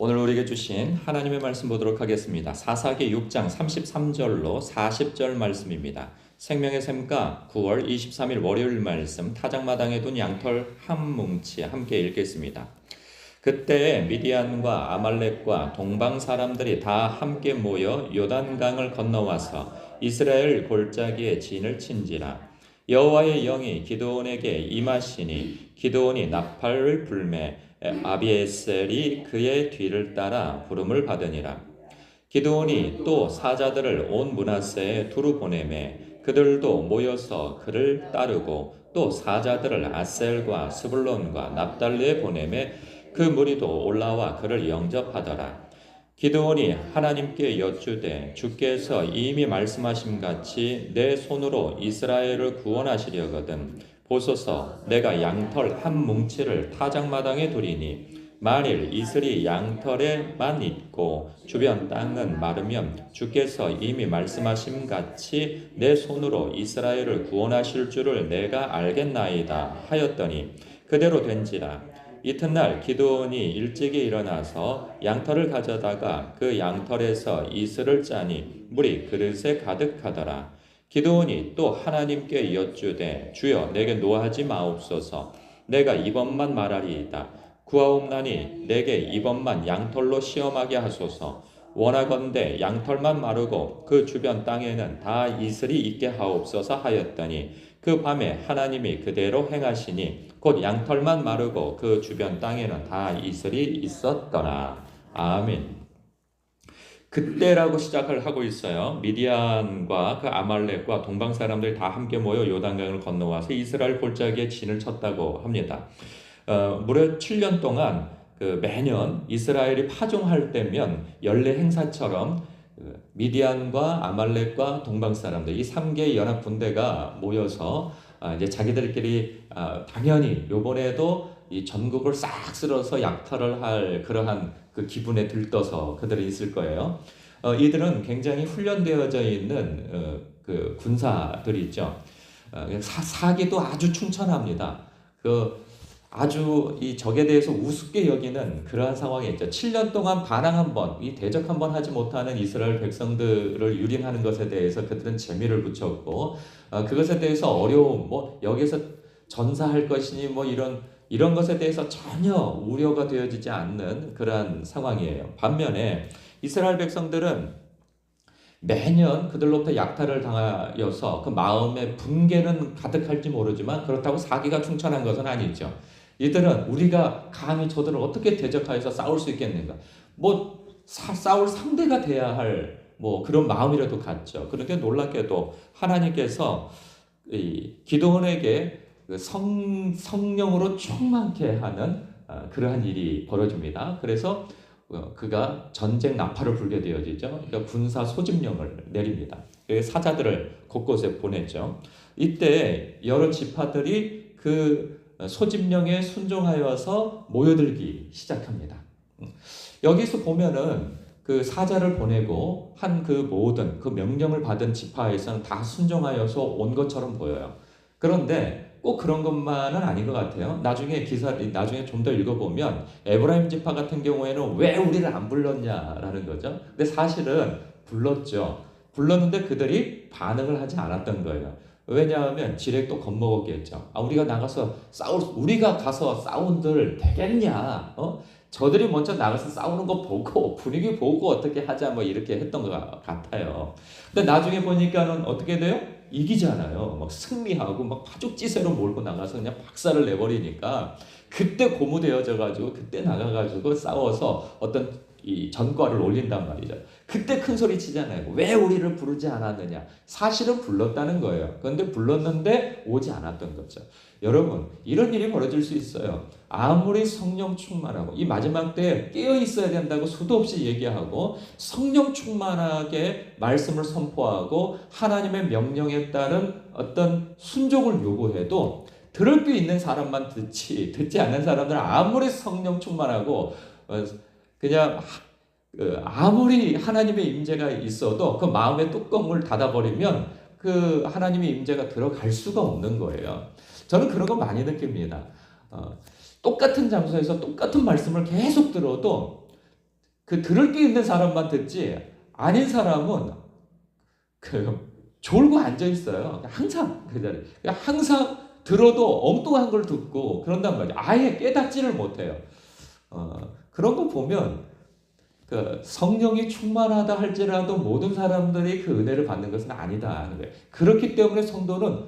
오늘 우리에게 주신 하나님의 말씀 보도록 하겠습니다. 사사기 6장 33절로 40절 말씀입니다. 생명의 샘가 9월 23일 월요일 말씀 타작마당에 둔 양털 한 뭉치 함께 읽겠습니다. 그때 미디안과 아말렉과 동방 사람들이 다 함께 모여 요단강을 건너와서 이스라엘 골짜기에 진을 친지라. 여호와의 영이 기드온에게 임하시니 기드온이 나팔을 불매 아비에셀이 그의 뒤를 따라 부름을 받으니라. 기드온이 또 사자들을 온 므낫세에 두루 보내매 그들도 모여서 그를 따르고 또 사자들을 아셀과 스불론과 납달리에 보내매 그 무리도 올라와 그를 영접하더라. 기드온이 하나님께 여쭈되 주께서 이미 말씀하심같이 내 손으로 이스라엘을 구원하시려거든 보소서 내가 양털 한 뭉치를 타작마당에 두리니 만일 이슬이 양털에만 있고 주변 땅은 마르면 주께서 이미 말씀하심같이 내 손으로 이스라엘을 구원하실 줄을 내가 알겠나이다 하였더니 그대로 된지라. 이튿날 기드온이 일찍이 일어나서 양털을 가져다가 그 양털에서 이슬을 짜니 물이 그릇에 가득하더라. 기드온이 또 하나님께 여쭈되 주여 내게 노하지 마옵소서. 내가 이번만 말하리이다. 구하옵나니 내게 이번만 양털로 시험하게 하소서. 원하건대 양털만 마르고 그 주변 땅에는 다 이슬이 있게 하옵소서 하였더니 그 밤에 하나님이 그대로 행하시니 곧 양털만 마르고 그 주변 땅에는 다 이슬이 있었더라. 아멘. 그때라고 시작을 하고 있어요. 미디안과 그 아말렉과 동방 사람들이 다 함께 모여 요단강을 건너와서 이스라엘 골짜기에 진을 쳤다고 합니다. 무려 7년 동안 매년 이스라엘이 파종할 때면 연례 행사처럼 미디안과 아말렉과 동방 사람들 이 3개의 연합 군대가 모여서 이제 자기들끼리 당연히 요번에도 이 전국을 싹 쓸어서 약탈을 할 그러한 그 기분에 들떠서 그들이 있을 거예요. 이들은 굉장히 훈련되어져 있는 그 군사들이 있죠. 사기도 아주 충천합니다. 아주 이 적에 대해서 우습게 여기는 그러한 상황이 있죠. 7년 동안 반항 한 번, 이 대적 한 번 하지 못하는 이스라엘 백성들을 유린하는 것에 대해서 그들은 재미를 붙였고, 그것에 대해서 어려움, 여기서 전사할 것이니 이런 것에 대해서 전혀 우려가 되어지지 않는 그러한 상황이에요. 반면에 이스라엘 백성들은 매년 그들로부터 약탈을 당하여서 그 마음의 분개는 가득할지 모르지만 그렇다고 사기가 충천한 것은 아니죠. 이들은 우리가 감히 저들을 어떻게 대적하여서 싸울 수 있겠는가? 싸울 상대가 돼야 할 그런 마음이라도 갖죠. 그런데 놀랍게도 하나님께서 이 기드온에게 성령으로 충만케 하는 그러한 일이 벌어집니다. 그래서 그가 전쟁 나팔을 불게 되어지죠. 그러니까 군사 소집령을 내립니다. 사자들을 곳곳에 보내죠. 이때 여러 지파들이 그 소집령에 순종하여서 모여들기 시작합니다. 여기서 보면은 그 사자를 보내고 한 그 모든 그 명령을 받은 지파에서는 다 순종하여서 온 것처럼 보여요. 그런데 꼭 그런 것만은 아닌 것 같아요. 나중에 좀 더 읽어보면 에브라임 지파 같은 경우에는 왜 우리를 안 불렀냐라는 거죠. 근데 사실은 불렀죠. 불렀는데 그들이 반응을 하지 않았던 거예요. 왜냐하면 지레 또 겁먹었겠죠. 우리가 가서 싸운들 되겠냐? 저들이 먼저 나가서 싸우는 거 보고 분위기 보고 어떻게 하자 이렇게 했던 것 같아요. 근데 나중에 보니까는 어떻게 돼요? 이기잖아요. 승리하고 파죽지세로 몰고 나가서 그냥 박살을 내버리니까 그때 고무되어져 가지고 그때 나가가지고 싸워서 어떤 이 전과를 올린단 말이죠. 그때 큰 소리 치잖아요. 왜 우리를 부르지 않았느냐? 사실은 불렀다는 거예요. 그런데 불렀는데 오지 않았던 거죠. 여러분, 이런 일이 벌어질 수 있어요. 아무리 성령 충만하고 이 마지막 때에 깨어 있어야 된다고 수도 없이 얘기하고 성령 충만하게 말씀을 선포하고 하나님의 명령에 따른 어떤 순종을 요구해도 들을 게 있는 사람만 듣지 않는 사람들은 아무리 성령 충만하고 그냥 아무리 하나님의 임재가 있어도 그 마음의 뚜껑을 닫아버리면 그 하나님의 임재가 들어갈 수가 없는 거예요. 저는 그런 거 많이 느낍니다. 똑같은 장소에서 똑같은 말씀을 계속 들어도 그 들을 게 있는 사람만 듣지 아닌 사람은 졸고 앉아 있어요. 항상 그 자리에. 항상 들어도 엉뚱한 걸 듣고 그런단 말이에요. 아예 깨닫지를 못해요. 그런 거 보면 그 성령이 충만하다 할지라도 모든 사람들이 그 은혜를 받는 것은 아니다 하는 거예요. 그렇기 때문에 성도는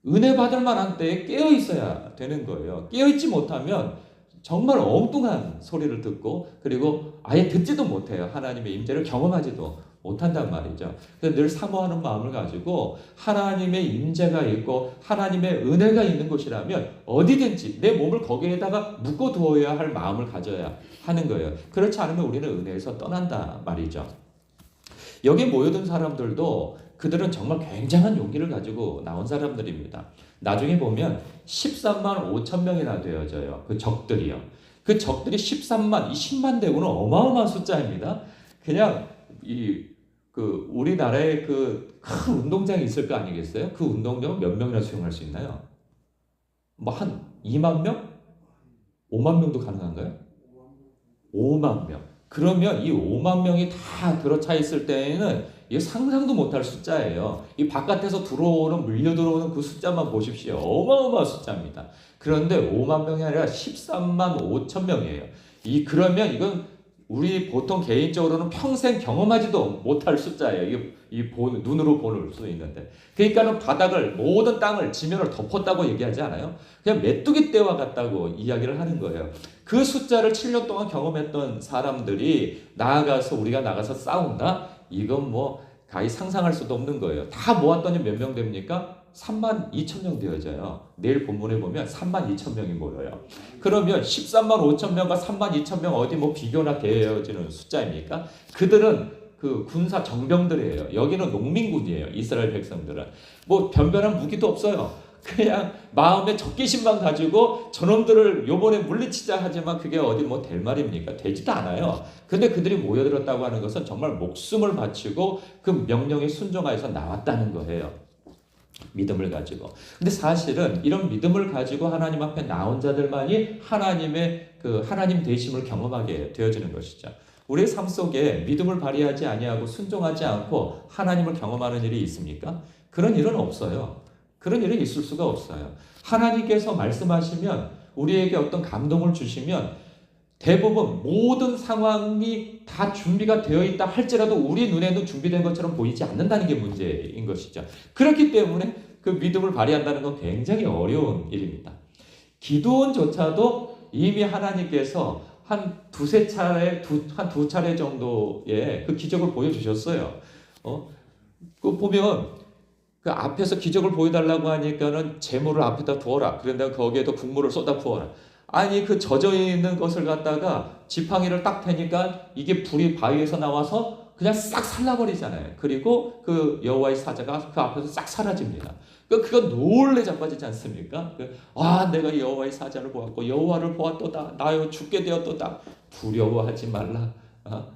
은혜 받을 만한 때에 깨어 있어야 되는 거예요. 깨어 있지 못하면 정말 엉뚱한 소리를 듣고 그리고 아예 듣지도 못해요. 하나님의 임재를 경험하지도 못한단 말이죠. 그래서 늘 사모하는 마음을 가지고 하나님의 임재가 있고 하나님의 은혜가 있는 곳이라면 어디든지 내 몸을 거기에다가 묶어두어야 할 마음을 가져야 하는 거예요. 그렇지 않으면 우리는 은혜에서 떠난다 말이죠. 여기 모여든 사람들도 그들은 정말 굉장한 용기를 가지고 나온 사람들입니다. 나중에 보면 13만 5천 명이나 되어져요. 그 적들이요. 그 적들이 13만, 10만 대구는 어마어마한 숫자입니다. 그냥 우리나라에 그 큰 운동장이 있을 거 아니겠어요? 그 운동장은 몇 명이나 수용할 수 있나요? 뭐 한 2만 명? 5만 명도 가능한가요? 5만 명. 그러면 이 5만 명이 다 들어차 있을 때에는 이게 상상도 못할 숫자예요. 이 바깥에서 밀려 들어오는 그 숫자만 보십시오. 어마어마한 숫자입니다. 그런데 5만 명이 아니라 13만 5천 명이에요. 그러면 이건 우리 보통 개인적으로는 평생 경험하지도 못할 숫자예요. 눈으로 볼 수 있는데. 그러니까는 모든 땅을, 지면을 덮었다고 얘기하지 않아요? 그냥 메뚜기 떼와 같다고 이야기를 하는 거예요. 그 숫자를 7년 동안 경험했던 사람들이 우리가 나가서 싸운다? 이건 가히 상상할 수도 없는 거예요. 다 모았더니 몇 명 됩니까? 3만 2천 명 되어져요. 내일 본문에 보면 3만 2천 명이 모여요. 그러면 13만 5천 명과 3만 2천 명 어디 비교나 되어지는 숫자입니까? 그들은 그 군사 정병들이에요. 여기는 농민군이에요. 이스라엘 백성들은. 변변한 무기도 없어요. 그냥 마음의 적개심만 가지고 저놈들을 요번에 물리치자 하지만 그게 어디 될 말입니까? 되지도 않아요. 근데 그들이 모여들었다고 하는 것은 정말 목숨을 바치고 그 명령에 순종하여서 나왔다는 거예요. 믿음을 가지고. 근데 사실은 이런 믿음을 가지고 하나님 앞에 나온 자들만이 하나님 되심을 경험하게 되어지는 것이죠. 우리의 삶 속에 믿음을 발휘하지 아니하고 순종하지 않고 하나님을 경험하는 일이 있습니까? 그런 일은 없어요. 그런 일이 있을 수가 없어요. 하나님께서 말씀하시면 우리에게 어떤 감동을 주시면 대부분 모든 상황이 다 준비가 되어 있다 할지라도 우리 눈에는 준비된 것처럼 보이지 않는다는 게 문제인 것이죠. 그렇기 때문에 그 믿음을 발휘한다는 건 굉장히 어려운 일입니다. 기도원조차도 이미 하나님께서 한 두 차례 정도의 그 기적을 보여주셨어요. 그 보면 그 앞에서 기적을 보여달라고 하니까는 재물을 앞에다 두어라. 그런데 거기에도 국물을 쏟아 부어라. 아니 그 젖어 있는 것을 갖다가 지팡이를 딱 대니까 이게 불이 바위에서 나와서 그냥 싹 살라버리잖아요. 그리고 그 여호와의 사자가 그 앞에서 싹 사라집니다. 그거 놀래 자빠지지 않습니까? 내가 여호와의 사자를 보았고 여호와를 보았도다. 나여 죽게 되었도다. 두려워하지 말라.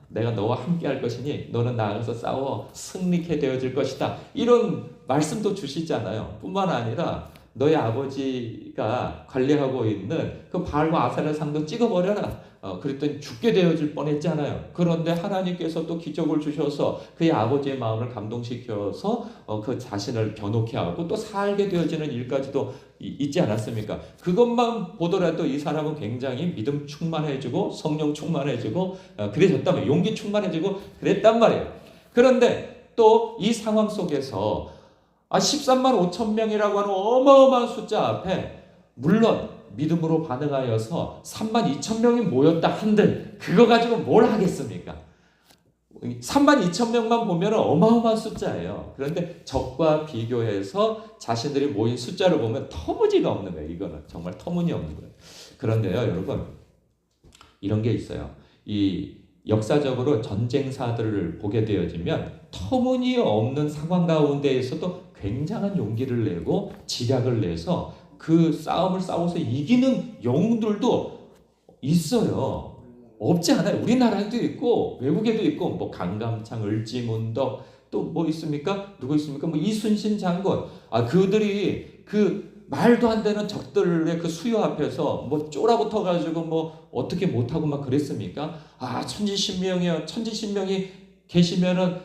내가 너와 함께 할 것이니 너는 나아가서 싸워 승리케 되어질 것이다. 이런 말씀도 주시잖아요. 뿐만 아니라 너희 아버지가 관리하고 있는 그 바알과 아세라 상도 찍어버려라. 그랬더니 죽게 되어질 뻔했잖아요. 그런데 하나님께서 또 기적을 주셔서 그의 아버지의 마음을 감동시켜서 그 자신을 겨놓게 하고 또 살게 되어지는 일까지도 있지 않았습니까? 그것만 보더라도 이 사람은 굉장히 믿음 충만해지고 성령 충만해지고 그래졌다면 용기 충만해지고 그랬단 말이에요. 그런데 또 이 상황 속에서 13만 5천 명이라고 하는 어마어마한 숫자 앞에 물론 믿음으로 반응하여서 3만 2천 명이 모였다 한들 그거 가지고 뭘 하겠습니까? 3만 2천 명만 보면 어마어마한 숫자예요. 그런데 적과 비교해서 자신들이 모인 숫자를 보면 터무지가 없는 거예요. 이거는 정말 터무니없는 거예요. 그런데요 여러분 이런 게 있어요. 이 역사적으로 전쟁사들을 보게 되어지면 터무니없는 상황 가운데에서도 굉장한 용기를 내고 지략을 내서 그 싸움을 싸워서 이기는 영웅들도 있어요. 없지 않아요. 우리나라에도 있고 외국에도 있고 강감창, 을지문덕 또 있습니까? 누구 있습니까? 이순신 장군. 그들이 그 말도 안 되는 적들의 그 수요 앞에서 뭐 쫄아붙어 가지고 뭐 어떻게 못하고 막 그랬습니까? 아, 천지신명이요, 천지신명이 계시면은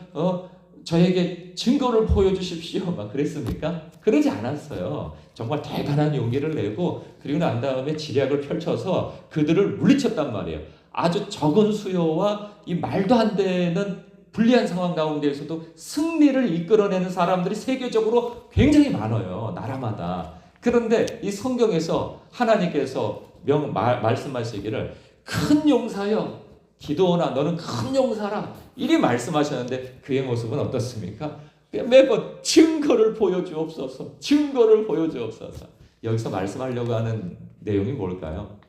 저에게 증거를 보여주십시오 막 그랬습니까? 그러지 않았어요. 정말 대단한 용기를 내고 그리고 난 다음에 지략을 펼쳐서 그들을 물리쳤단 말이에요. 아주 적은 수요와 이 말도 안 되는 불리한 상황 가운데에서도 승리를 이끌어내는 사람들이 세계적으로 굉장히 많아요. 나라마다. 그런데 이 성경에서 하나님께서 말씀하시기를 큰 용사여 기도하나 너는 큰 용사라 이리 말씀하셨는데 그의 모습은 어떻습니까? 매번 증거를 보여주옵소서, 증거를 보여주옵소서. 여기서 말씀하려고 하는 내용이 뭘까요?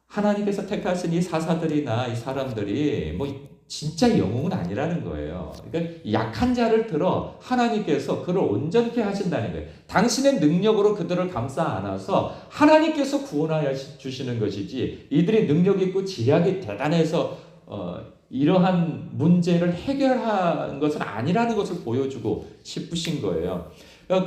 하나님께서 택하신 이 사사들이나 이 사람들이 뭐 진짜 영웅은 아니라는 거예요. 그러니까 약한 자를 들어 하나님께서 그를 온전케 하신다는 거예요. 당신의 능력으로 그들을 감싸 안아서 하나님께서 구원하여 주시는 것이지 이들이 능력 있고 지략이 대단해서 이러한 문제를 해결한 것은 아니라는 것을 보여주고 싶으신 거예요.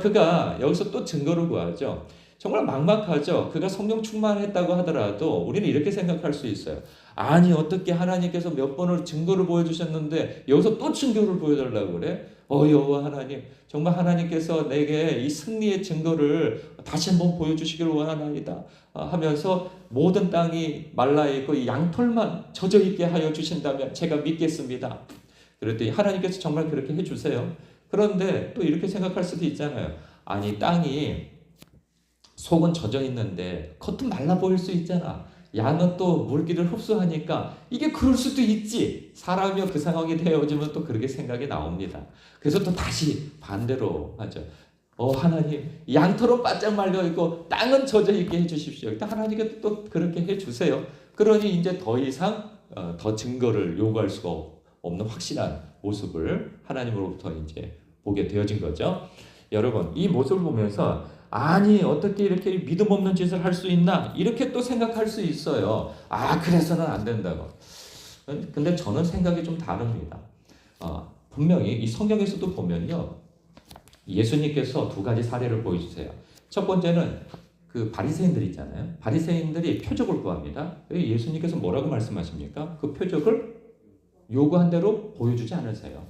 그가 여기서 또 증거를 구하죠. 정말 막막하죠. 그가 성령 충만했다고 하더라도 우리는 이렇게 생각할 수 있어요. 아니 어떻게 하나님께서 몇 번을 증거를 보여주셨는데 여기서 또 증거를 보여달라고 그래? 여호와 하나님, 정말 하나님께서 내게 이 승리의 증거를 다시 한번 보여주시기를 원하나이다 하면서 모든 땅이 말라있고 이 양털만 젖어있게 하여 주신다면 제가 믿겠습니다. 그랬더니 하나님께서 정말 그렇게 해주세요. 그런데 또 이렇게 생각할 수도 있잖아요. 아니 땅이 속은 젖어 있는데 겉은 말라 보일 수 있잖아. 양은 또 물기를 흡수하니까 이게 그럴 수도 있지. 사람이요 그 상황이 되어지면 또 그렇게 생각이 나옵니다. 그래서 또 다시 반대로 하죠. 하나님 양털은 바짝 말려 있고 땅은 젖어 있게 해주십시오. 일단 하나님께서 또 그렇게 해주세요. 그러니 이제 더 이상 더 증거를 요구할 수가 없는 확실한 모습을 하나님으로부터 이제 보게 되어진 거죠. 여러분 이 모습을 보면서 아니 어떻게 이렇게 믿음 없는 짓을 할 수 있나 이렇게 또 생각할 수 있어요. 그래서는 안 된다고. 근데 저는 생각이 좀 다릅니다. 분명히 이 성경에서도 보면요 예수님께서 두 가지 사례를 보여주세요. 첫 번째는 그 바리새인들 있잖아요. 바리새인들이 표적을 구합니다. 예수님께서 뭐라고 말씀하십니까? 그 표적을 요구한 대로 보여주지 않으세요.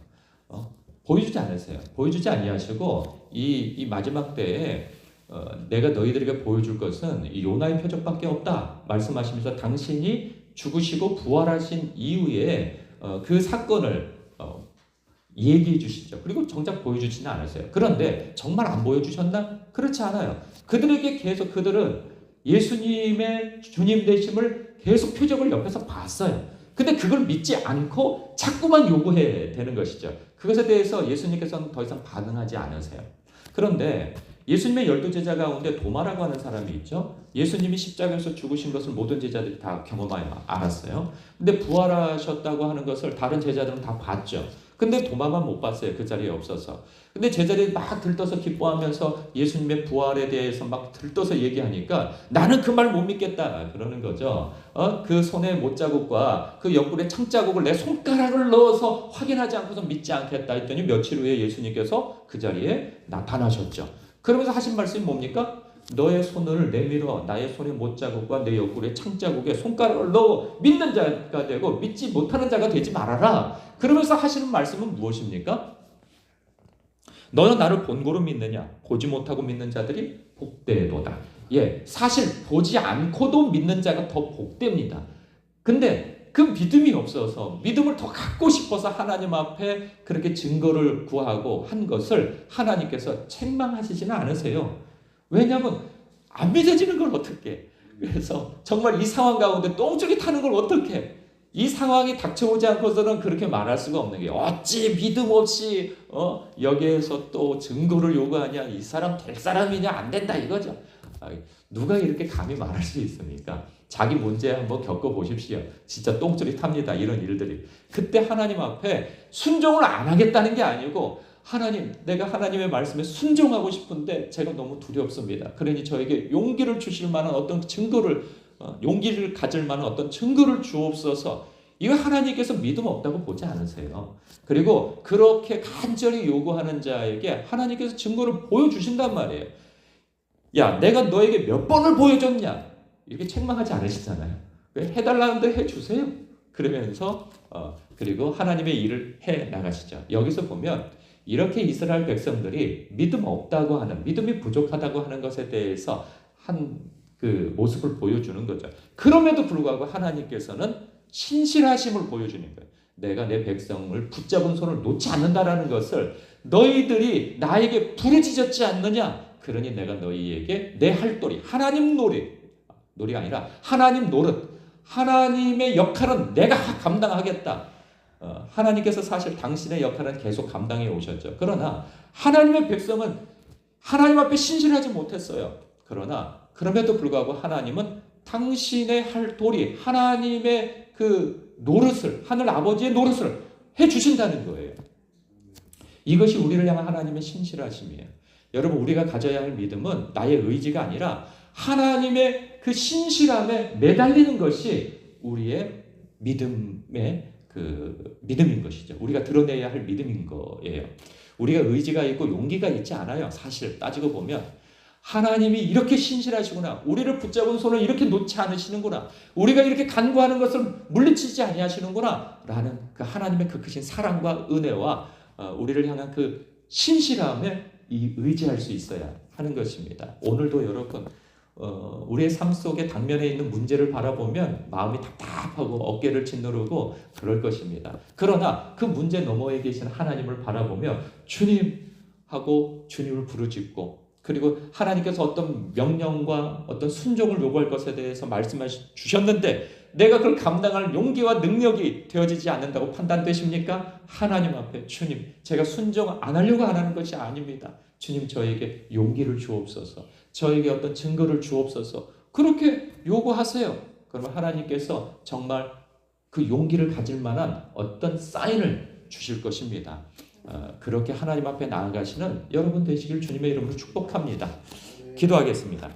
보여주지 않으세요. 보여주지 아니하시고 이 마지막 때에 내가 너희들에게 보여줄 것은 이 요나의 표적밖에 없다 말씀하시면서 당신이 죽으시고 부활하신 이후에 그 사건을 얘기해 주시죠. 그리고 정작 보여주지는 않으세요. 그런데 정말 안 보여주셨나? 그렇지 않아요. 그들에게 계속 그들은 예수님의 주님 되심을 계속 표적을 옆에서 봤어요. 근데 그걸 믿지 않고 자꾸만 요구해야 되는 것이죠. 그것에 대해서 예수님께서는 더 이상 반응하지 않으세요. 그런데 예수님의 12제자 가운데 도마라고 하는 사람이 있죠. 예수님이 십자가에서 죽으신 것을 모든 제자들이 다 경험하여 알았어요. 근데 부활하셨다고 하는 것을 다른 제자들은 다 봤죠. 근데 도마만 못 봤어요. 그 자리에 없어서. 근데 제자들이 막 들떠서 기뻐하면서 예수님의 부활에 대해서 막 들떠서 얘기하니까 나는 그 말 못 믿겠다 그러는 거죠. 그 손의 못자국과 그 옆구리에 창자국을 내 손가락을 넣어서 확인하지 않고서 믿지 않겠다 했더니 며칠 후에 예수님께서 그 자리에 나타나셨죠. 그러면서 하신 말씀이 뭡니까? 너의 손을 내밀어 나의 손의 못자국과 내 옆구리의 창자국에 손가락을 넣어 믿는 자가 되고 믿지 못하는 자가 되지 말아라. 그러면서 하시는 말씀은 무엇입니까? 너는 나를 본고로 믿느냐? 보지 못하고 믿는 자들이 복되도다. 사실 보지 않고도 믿는 자가 더 복됩니다. 근데 그 믿음이 없어서 믿음을 더 갖고 싶어서 하나님 앞에 그렇게 증거를 구하고 한 것을 하나님께서 책망하시지는 않으세요. 왜냐하면 안 믿어지는 걸 어떻게? 그래서 정말 이 상황 가운데 똥줄이 타는 걸 어떻게? 이 상황이 닥쳐오지 않고서는 그렇게 말할 수가 없는 게 어찌 믿음 없이 여기에서 또 증거를 요구하냐? 이 사람 될 사람이냐? 안 된다 이거죠. 누가 이렇게 감히 말할 수 있습니까? 자기 문제 한번 겪어보십시오. 진짜 똥줄이 탑니다. 이런 일들이. 그때 하나님 앞에 순종을 안 하겠다는 게 아니고 하나님, 내가 하나님의 말씀에 순종하고 싶은데 제가 너무 두렵습니다. 그러니 저에게 용기를 주실 만한 어떤 증거를 용기를 가질 만한 어떤 증거를 주옵소서. 이거 하나님께서 믿음 없다고 보지 않으세요. 그리고 그렇게 간절히 요구하는 자에게 하나님께서 증거를 보여주신단 말이에요. 야, 내가 너에게 몇 번을 보여줬냐? 이렇게 책망하지 않으시잖아요. 해달라는 대로 해주세요. 그러면서 그리고 하나님의 일을 해 나가시죠. 여기서 보면 이렇게 이스라엘 백성들이 믿음 없다고 하는, 믿음이 부족하다고 하는 것에 대해서 한 그 모습을 보여주는 거죠. 그럼에도 불구하고 하나님께서는 신실하심을 보여주는 거예요. 내가 내 백성을 붙잡은 손을 놓지 않는다라는 것을 너희들이 나에게 부르짖었지 않느냐? 그러니 내가 너희에게 내 할 도리, 하나님 놀이가 아니라 하나님 노릇, 하나님의 역할은 내가 감당하겠다. 하나님께서 사실 당신의 역할은 계속 감당해 오셨죠. 그러나 하나님의 백성은 하나님 앞에 신실하지 못했어요. 그러나 그럼에도 불구하고 하나님은 당신의 할 도리, 하나님의 그 노릇을, 하늘 아버지의 노릇을 해주신다는 거예요. 이것이 우리를 향한 하나님의 신실하심이에요. 여러분, 우리가 가져야 할 믿음은 나의 의지가 아니라 하나님의 그 신실함에 매달리는 것이 우리의 믿음의 그 믿음인 것이죠. 우리가 드러내야 할 믿음인 거예요. 우리가 의지가 있고 용기가 있지 않아요. 사실 따지고 보면 하나님이 이렇게 신실하시구나. 우리를 붙잡은 손을 이렇게 놓지 않으시는구나. 우리가 이렇게 간구하는 것을 물리치지 아니하시는구나. 라는 그 하나님의 그 크신 사랑과 은혜와 우리를 향한 그 신실함에 의지할 수 있어야 하는 것입니다. 오늘도 여러분 우리의 삶 속에 당면에 있는 문제를 바라보면 마음이 답답하고 어깨를 짓누르고 그럴 것입니다. 그러나 그 문제 너머에 계신 하나님을 바라보며 주님 하고 주님을 부르짖고 그리고 하나님께서 어떤 명령과 어떤 순종을 요구할 것에 대해서 말씀해 주셨는데 내가 그걸 감당할 용기와 능력이 되어지지 않는다고 판단되십니까? 하나님 앞에 주님, 제가 순종 안 하려고 안 하는 것이 아닙니다. 주님, 저에게 용기를 주옵소서. 저에게 어떤 증거를 주옵소서. 그렇게 요구하세요. 그러면 하나님께서 정말 그 용기를 가질 만한 어떤 사인을 주실 것입니다. 그렇게 하나님 앞에 나아가시는 여러분 되시길 주님의 이름으로 축복합니다. 기도하겠습니다.